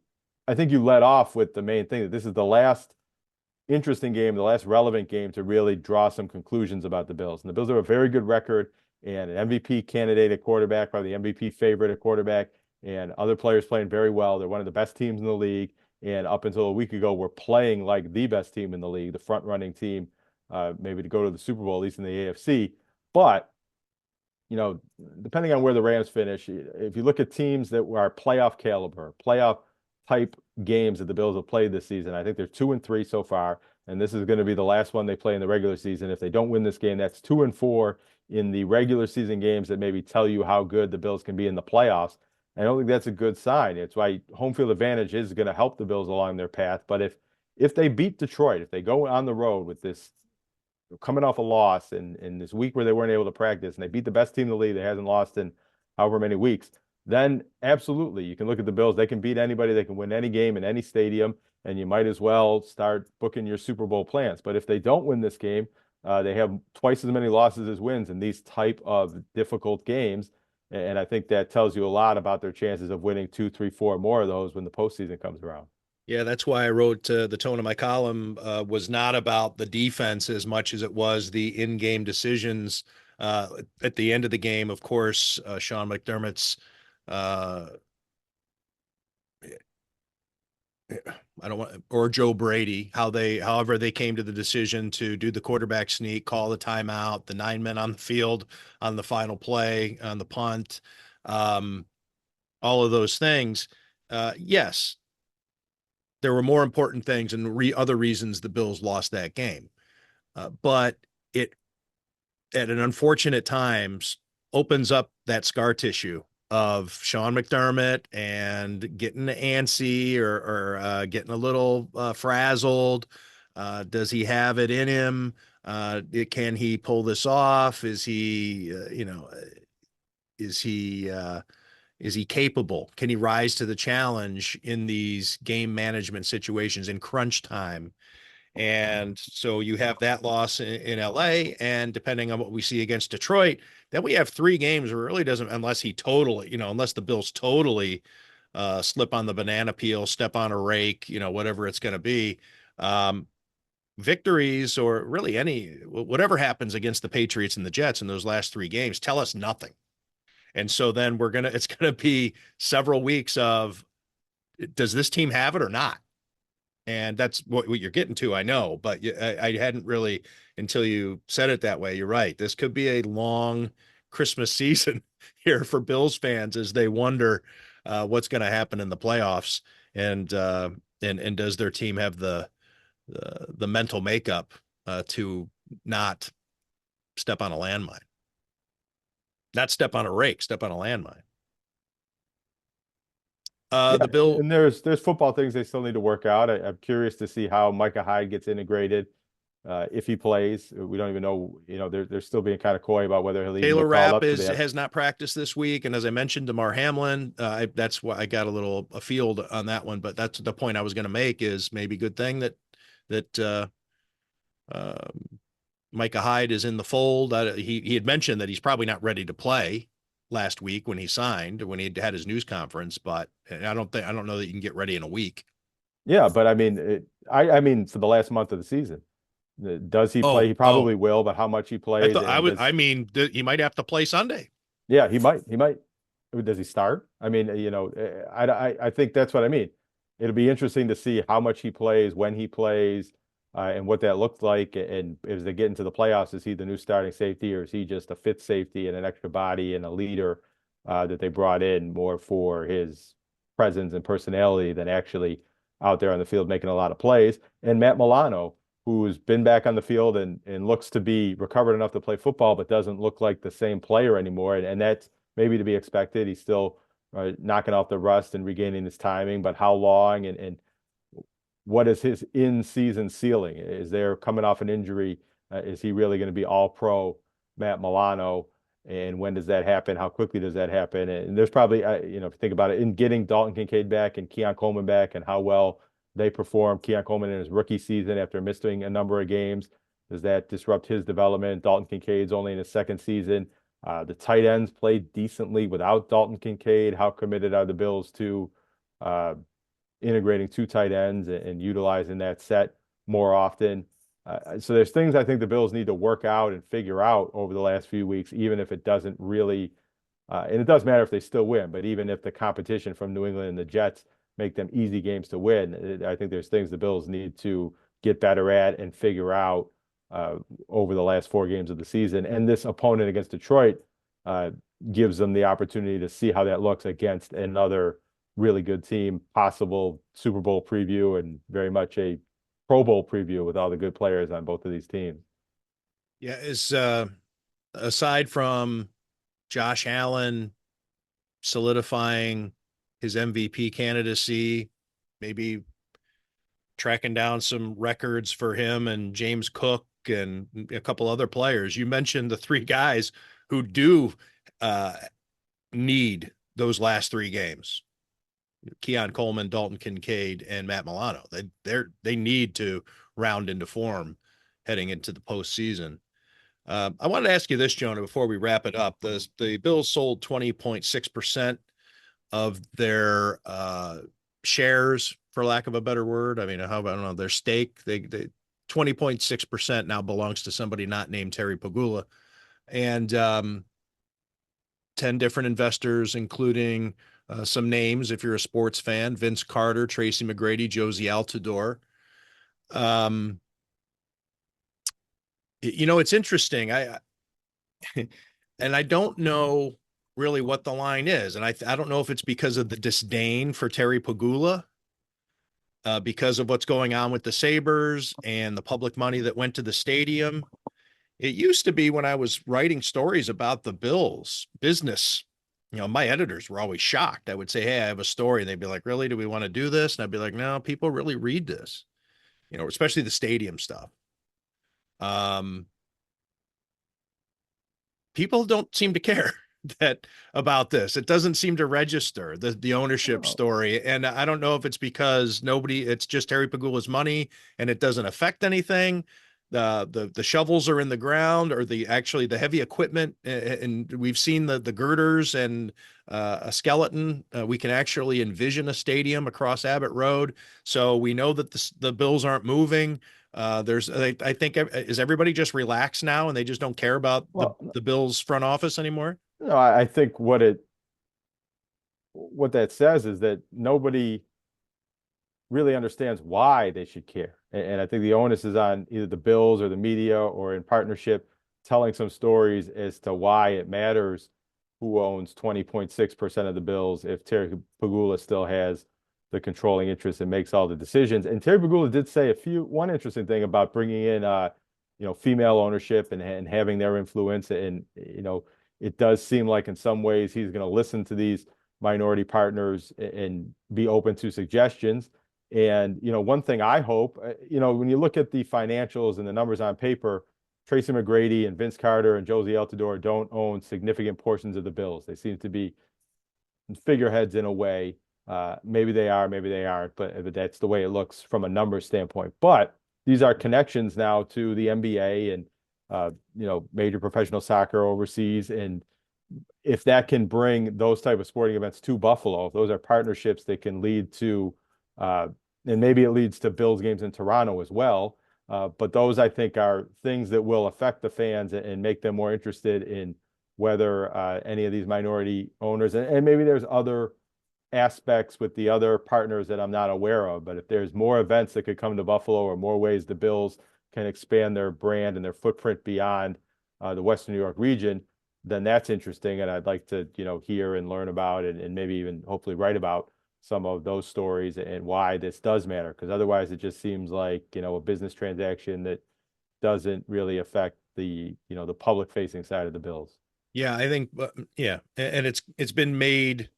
led off with the main thing, that this is the last interesting game, the last relevant game to really draw some conclusions about the Bills. And the Bills have a very good record and an MVP candidate at quarterback, probably the MVP favorite at quarterback, and other players playing very well. They're one of the best teams in the league. And up until a week ago, we're playing like the best team in the league, the front-running team, maybe to go to the Super Bowl, at least in the AFC. But, depending on where the Rams finish, if you look at teams that are playoff caliber, playoff type games that the Bills have played this season. I think they're 2-3 so far, and this is going to be the last one they play in the regular season. If they don't win this game, that's 2-4 in the regular season games that maybe tell you how good the Bills can be in the playoffs. I don't think that's a good sign. It's why home field advantage is going to help the Bills along their path. But if they beat Detroit, if they go on the road with this coming off a loss in this week where they weren't able to practice and they beat the best team in the league that hasn't lost in however many weeks, then absolutely you can look at the Bills. They can beat anybody. They can win any game in any stadium, and you might as well start booking your Super Bowl plans. But if they don't win this game, they have twice as many losses as wins in these type of difficult games. And I think that tells you a lot about their chances of winning 2, 3, 4 more of those when the postseason comes around. Yeah, that's why I wrote the tone of my column was not about the defense as much as it was the in-game decisions. At the end of the game, of course, Sean McDermott's I don't want, or Joe Brady, however they came to the decision to do the quarterback sneak, call the timeout, the 9 men on the field on the final play, on the punt, all of those things. Yes, there were more important things and other reasons the Bills lost that game. But it, at an unfortunate times, opens up that scar tissue of Sean McDermott and getting antsy or getting a little frazzled. Does he have it in him? Can he pull this off? Is he, is he capable? Can he rise to the challenge in these game management situations in crunch time? And so you have that loss in LA, and depending on what we see against Detroit, then we have 3 games where it really doesn't, unless the Bills totally slip on the banana peel, step on a rake, whatever it's going to be. Victories or really whatever happens against the Patriots and the Jets in those last 3 games tell us nothing. And so then it's going to be several weeks of, does this team have it or not? And that's what you're getting to, I know, but I hadn't really, until you said it that way. You're right. This could be a long Christmas season here for Bills fans as they wonder what's going to happen in the playoffs, and does their team have the mental makeup to not step on a landmine, not step on a rake, step on a landmine. The Bill, and there's football things they still need to work out. I'm curious to see how Micah Hyde gets integrated if he plays. We don't even know. They're still being kind of coy about whether he'll even Taylor get called Rapp up. has not practiced this week, and as I mentioned, DeMar Hamlin. That's why I got a field on that one. But that's the point I was going to make, is maybe good thing that Micah Hyde is in the fold. He had mentioned that he's probably not ready to play last week when he signed, when he had his news conference, but I don't know that you can get ready in a week. Yeah, but I mean, I mean, for the last month of the season, does he play? He probably will, but how much he plays? He might have to play Sunday. Yeah, he might. Does he start? I mean, I think that's what I mean. It'll be interesting to see how much he plays, when he plays, and what that looks like. And as they get into the playoffs, is he the new starting safety, or is he just a fifth safety and an extra body and a leader that they brought in more for his presence and personality than actually out there on the field making a lot of plays? And Matt Milano, who's been back on the field and looks to be recovered enough to play football, but doesn't look like the same player anymore. And that's maybe to be expected. He's still knocking off the rust and regaining his timing, but how long and what is his in-season ceiling? Is there coming off an injury? Is he really going to be all-pro Matt Milano? And when does that happen? How quickly does that happen? And there's probably, if you think about it, in getting Dalton Kincaid back and Keon Coleman back and how well they perform. Keon Coleman in his rookie season after missing a number of games, does that disrupt his development? Dalton Kincaid's only in his second season. The tight ends played decently without Dalton Kincaid. How committed are the Bills to integrating 2 tight ends and utilizing that set more often? So there's things I think the Bills need to work out and figure out over the last few weeks, even if it doesn't really, and it does matter if they still win, but even if the competition from New England and the Jets make them easy games to win, I think there's things the Bills need to get better at and figure out over the last 4 games of the season. And this opponent against Detroit gives them the opportunity to see how that looks against another really good team, possible Super Bowl preview, and very much a Pro Bowl preview with all the good players on both of these teams. Yeah, is aside from Josh Allen solidifying his MVP candidacy, maybe tracking down some records for him and James Cook and a couple other players. You mentioned the three guys who do need those last three games. Keon Coleman, Dalton Kincaid, and Matt Milano. They need to round into form heading into the postseason. I wanted to ask you this, Jonah, before we wrap it up. The Bills sold 20.6% of their shares, for lack of a better word. I mean, I don't know, their stake. They 20.6% now belongs to somebody not named Terry Pagula. And 10 different investors, including some names, if you're a sports fan: Vince Carter, Tracy McGrady, Josie Altidore. It's interesting. And I don't know really what the line is. And I don't know if it's because of the disdain for Terry Pagula, because of what's going on with the Sabres and the public money that went to the stadium. It used to be, when I was writing stories about the Bills business, my editors were always shocked. I would say, hey, I have a story. And they'd be like, really, do we want to do this? And I'd be like, no, people really read this, especially the stadium stuff. People don't seem to care about this. It doesn't seem to register the ownership story. And I don't know if it's because it's just Terry Pagula's money and it doesn't affect anything. The shovels are in the ground, or the heavy equipment, and we've seen the girders and a skeleton. We can actually envision a stadium across Abbott Road, so we know that the Bills aren't moving. I think, is everybody just relaxed now and they just don't care about the Bills front office anymore? No, I think what that says is that nobody really understands why they should care. And I think the onus is on either the Bills or the media, or in partnership, telling some stories as to why it matters who owns 20.6% of the Bills if Terry Pagula still has the controlling interest and makes all the decisions. And Terry Pagula did say one interesting thing about bringing in female ownership and having their influence. And it does seem like in some ways he's going to listen to these minority partners and be open to suggestions. And, one thing I hope, when you look at the financials and the numbers on paper, Tracy McGrady and Vince Carter and Josie Altidore don't own significant portions of the Bills. They seem to be figureheads in a way. Maybe they are, maybe they aren't, but that's the way it looks from a numbers standpoint. But these are connections now to the NBA and, major professional soccer overseas. And if that can bring those type of sporting events to Buffalo, if those are partnerships that can lead to, and maybe it leads to Bills games in Toronto as well. But those, I think, are things that will affect the fans and make them more interested in whether any of these minority owners, and maybe there's other aspects with the other partners that I'm not aware of. But if there's more events that could come to Buffalo, or more ways the Bills can expand their brand and their footprint beyond the Western New York region, then that's interesting. And I'd like to, hear and learn about, and maybe even hopefully write about some of those stories and why this does matter. Because otherwise it just seems like, a business transaction that doesn't really affect the public facing side of the Bills. Yeah, I think, yeah. And it's been made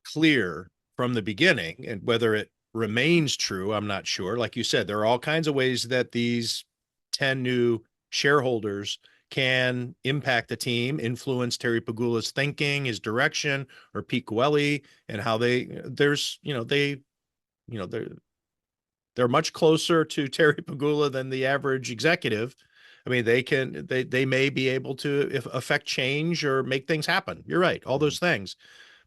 clear from the beginning, and whether it remains true, I'm not sure. Like you said, there are all kinds of ways that these 10 new shareholders can impact the team, influence Terry Pagula's thinking, his direction, or Pete Coelho, and how they're much closer to Terry Pagula than the average executive. I mean, they may be able to affect change or make things happen. You're right, all those things.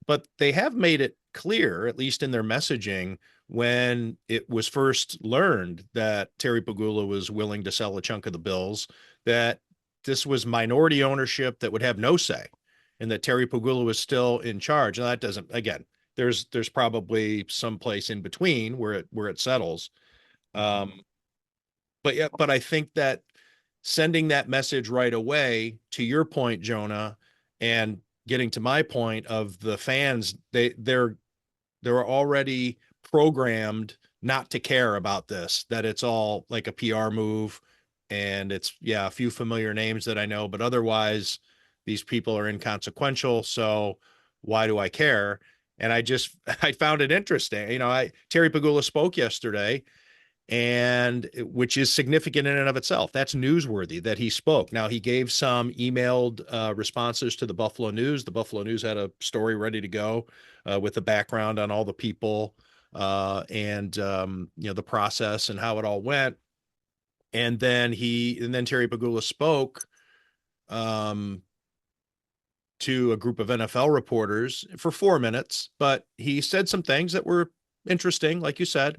But they have made it clear, at least in their messaging, when it was first learned that Terry Pagula was willing to sell a chunk of the Bills, that this was minority ownership that would have no say, and that Terry Pagula was still in charge. And that doesn't, again, there's probably some place in between where it settles. But I think that sending that message right away, to your point, Jonah, and getting to my point of the fans, they're They're already programmed not to care about this, that it's all like a PR move. And it's, yeah, a few familiar names that I know, but otherwise these people are inconsequential. So why do I care? And I found it interesting. Terry Pagula spoke yesterday, and which is significant in and of itself. That's newsworthy that he spoke. Now, he gave some emailed responses to the Buffalo News. The Buffalo News had a story ready to go with the background on all the people and the process and how it all went. And then Terry Pagula spoke to a group of NFL reporters for 4 minutes, but he said some things that were interesting, like you said.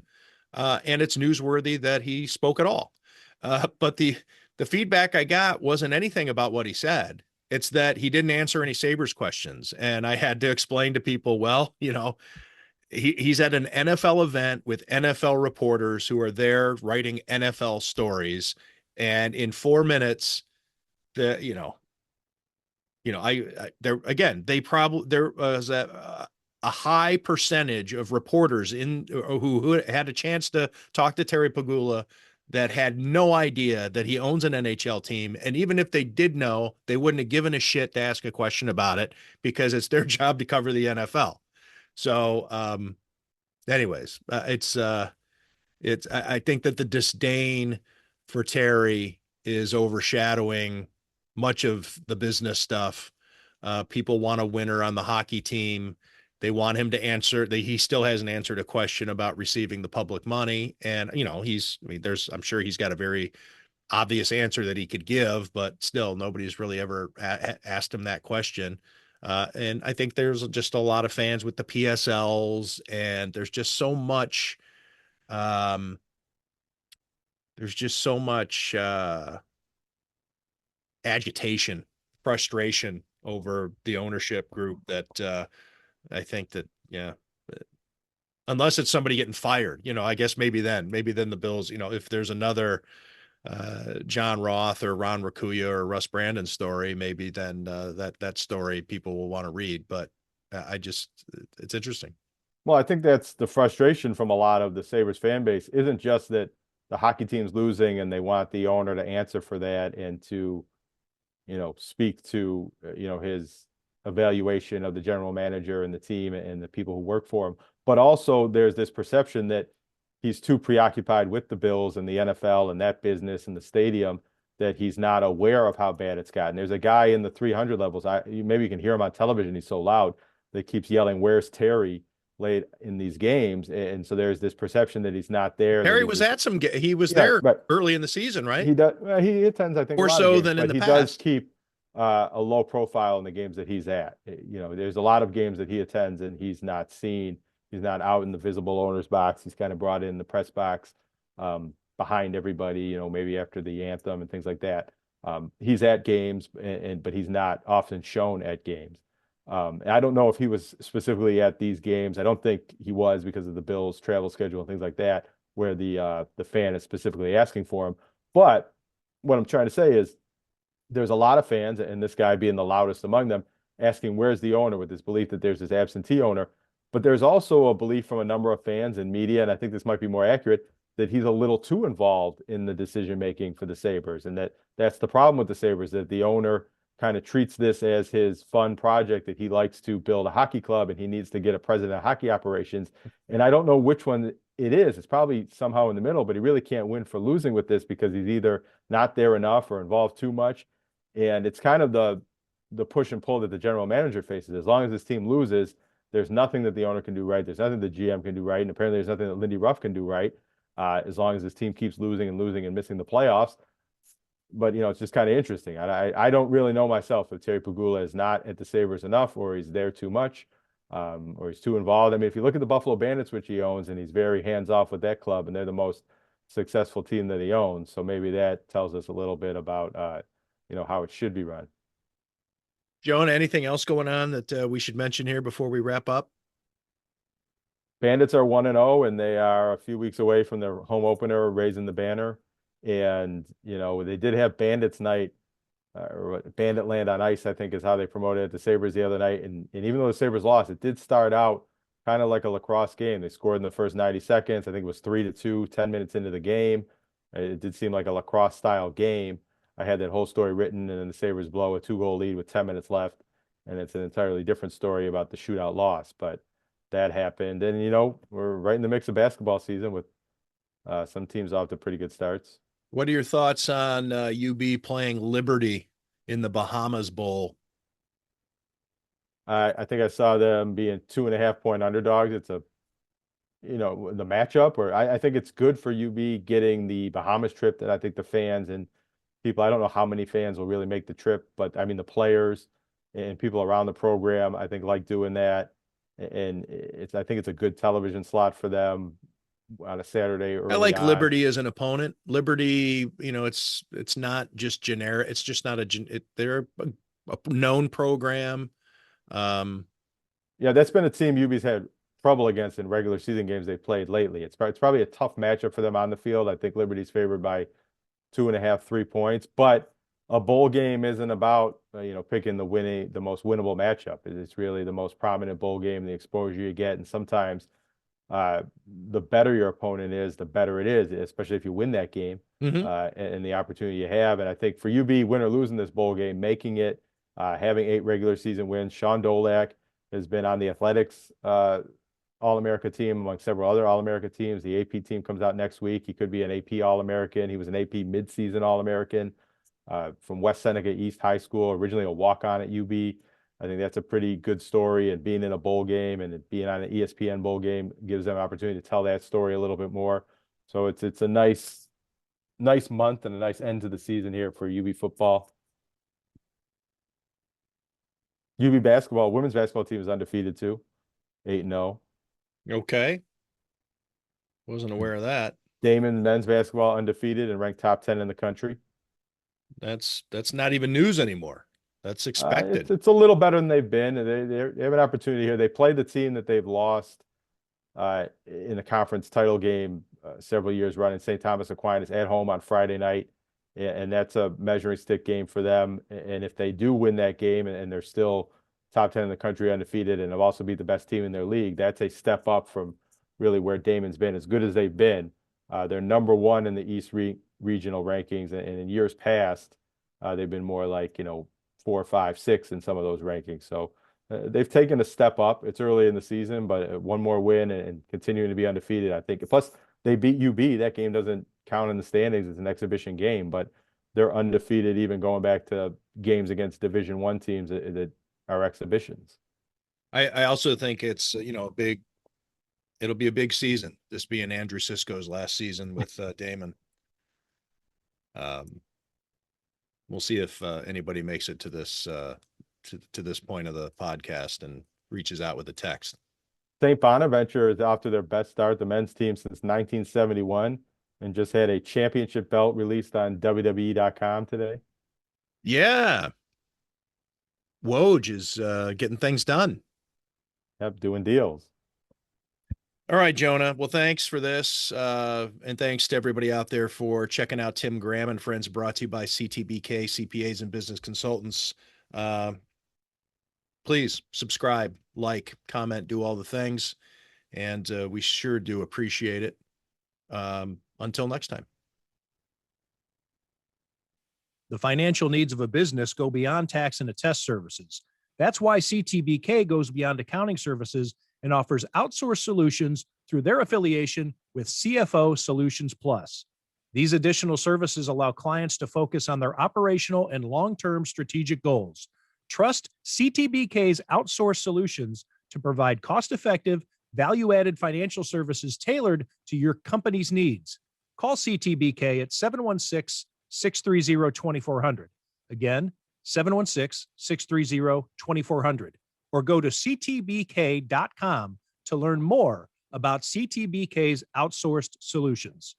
And it's newsworthy that he spoke at all. But the feedback I got wasn't anything about what he said. It's that he didn't answer any Sabres questions. And I had to explain to people, well, he's at an NFL event with NFL reporters who are there writing NFL stories. And in 4 minutes, there was a high percentage of reporters who had a chance to talk to Terry Pagula that had no idea that he owns an NHL team. And even if they did know, they wouldn't have given a shit to ask a question about it because it's their job to cover the NFL. So, anyways, I think that the disdain for Terry is overshadowing much of the business stuff. People want a winner on the hockey team. They want him to answer. He still hasn't answered a question about receiving the public money. And, I'm sure he's got a very obvious answer that he could give, but still nobody's really ever asked him that question. And I think there's just a lot of fans with the PSLs, and there's just so much, agitation, frustration over the ownership group that I think that, yeah, unless it's somebody getting fired, I guess maybe then the Bills, if there's another John Roth or Ron Rakuya or Russ Brandon story, maybe then that story people will want to read. But it's interesting. Well, I think that's the frustration from a lot of the Sabres fan base. Isn't just that the hockey team's losing and they want the owner to answer for that and to, speak to, his evaluation of the general manager and the team and the people who work for him. But also there's this perception that he's too preoccupied with the Bills and the NFL and that business and the stadium that he's not aware of how bad it's gotten. There's a guy in the 300 levels. Maybe you can hear him on television. He's so loud that keeps yelling, "Where's Terry?" late in these games. And so there's this perception that he's not there. Terry was at he was there right. early in the season, right? He does. He attends, I think, more so games, than in the past. He does keep a low profile in the games that he's at. There's a lot of games that he attends and he's not seen. He's not out in the visible owner's box. He's kind of brought in the press box behind everybody, maybe after the anthem and things like that. He's at games, but he's not often shown at games. I don't know if he was specifically at these games. I don't think he was because of the Bills' travel schedule and things like that, where the fan is specifically asking for him. But what I'm trying to say is there's a lot of fans, and this guy being the loudest among them, asking where's the owner, with this belief that there's this absentee owner. But there's also a belief from a number of fans and media, and I think this might be more accurate, that he's a little too involved in the decision-making for the Sabres. And that's the problem with the Sabres, that the owner kind of treats this as his fun project, that he likes to build a hockey club and he needs to get a president of hockey operations. And I don't know which one it is. It's probably somehow in the middle, but he really can't win for losing with this because he's either not there enough or involved too much. And it's kind of the push and pull that the general manager faces. As long as this team loses, there's nothing that the owner can do right. There's nothing the GM can do right. And apparently there's nothing that Lindy Ruff can do right as long as this team keeps losing and missing the playoffs. But, it's just kind of interesting. I don't really know myself if Terry Pagula is not at the Sabres enough, or he's there too much, or he's too involved. I mean, if you look at the Buffalo Bandits, which he owns, and he's very hands-off with that club, and they're the most successful team that he owns. So maybe that tells us a little bit about, how it should be run. Jonah, anything else going on that we should mention here before we wrap up? Bandits are 1-0, and they are a few weeks away from their home opener, raising the banner. And, they did have Bandits night, or Bandit Land on Ice, I think is how they promoted it, the Sabres the other night. And even though the Sabres lost, it did start out kind of like a lacrosse game. They scored in the first 90 seconds. I think it was 3-2, 10 minutes into the game. It did seem like a lacrosse style game. I had that whole story written, and then the Sabres blow a 2-goal lead with 10 minutes left. And it's an entirely different story about the shootout loss, but that happened. And, we're right in the mix of basketball season with some teams off to pretty good starts. What are your thoughts on UB playing Liberty in the Bahamas Bowl? I think I saw them being 2.5-point underdogs. It's the matchup, or I think it's good for UB getting the Bahamas trip that I think the fans and people, I don't know how many fans will really make the trip, but I mean, the players and people around the program, I think, like doing that. And I think it's a good television slot for them on a Saturday early I like on. Liberty as an opponent. Liberty, it's not just generic. It's just not they're a known program. Yeah, that's been a team UB's had trouble against in regular season games they've played lately. It's probably a tough matchup for them on the field. I think Liberty's favored by 2.5, 3 points, but a bowl game isn't about picking the most winnable matchup. It's really the most prominent bowl game, the exposure you get, and sometimes the better your opponent is, the better it is, especially if you win that game. And the opportunity you have. And I think for UB, win or losing this bowl game, making it, having 8 regular season wins. Sean Dolak has been on the athletics All-America team among several other All-America teams. The AP team comes out next week. He could be an AP All-American. He was an AP midseason All-American from West Seneca East High School, originally a walk-on at UB. I think that's a pretty good story, and being in a bowl game and being on an ESPN bowl game gives them an opportunity to tell that story a little bit more. So it's a nice month and a nice end to the season here for UB football. UB basketball, women's basketball team is undefeated too, 8-0. Okay. Wasn't aware of that. Damon men's basketball undefeated and ranked top 10 in the country. That's not even news anymore. That's expected. It's a little better than they've been. They have an opportunity here. They played the team that they've lost in the conference title game several years running, St. Thomas Aquinas, at home on Friday night. And that's a measuring stick game for them. And if they do win that game and they're still top 10 in the country undefeated and have also beat the best team in their league, that's a step up from really where Damon's been. As good as they've been, they're number 1 in the East regional rankings. And in years past, they've been more like, 4, 5, 6 in some of those rankings. So they've taken a step up. It's early in the season, but one more win and continuing to be undefeated, I think. Plus, they beat UB. That game doesn't count in the standings as an exhibition game, but they're undefeated even going back to games against Division I teams that are exhibitions. I also think it's, it'll be a big season, this being Andrew Sisko's last season with Damon. We'll see if anybody makes it to this to this point of the podcast and reaches out with a text. St. Bonaventure is off to their best start, the men's team, since 1971, and just had a championship belt released on WWE.com today. Yeah. Woj is getting things done. Yep, doing deals. All right, Jonah. Well, thanks for this. And thanks to everybody out there for checking out Tim Graham and Friends, brought to you by CTBK, CPAs and Business Consultants. Please subscribe, like, comment, do all the things. And we sure do appreciate it. Until next time. The financial needs of a business go beyond tax and attest services. That's why CTBK goes beyond accounting services and offers outsourced solutions through their affiliation with CFO Solutions Plus. These additional services allow clients to focus on their operational and long-term strategic goals. Trust CTBK's outsourced solutions to provide cost-effective, value-added financial services tailored to your company's needs. Call CTBK at 716-630-2400. Again, 716-630-2400. Or go to ctbk.com to learn more about CTBK's outsourced solutions.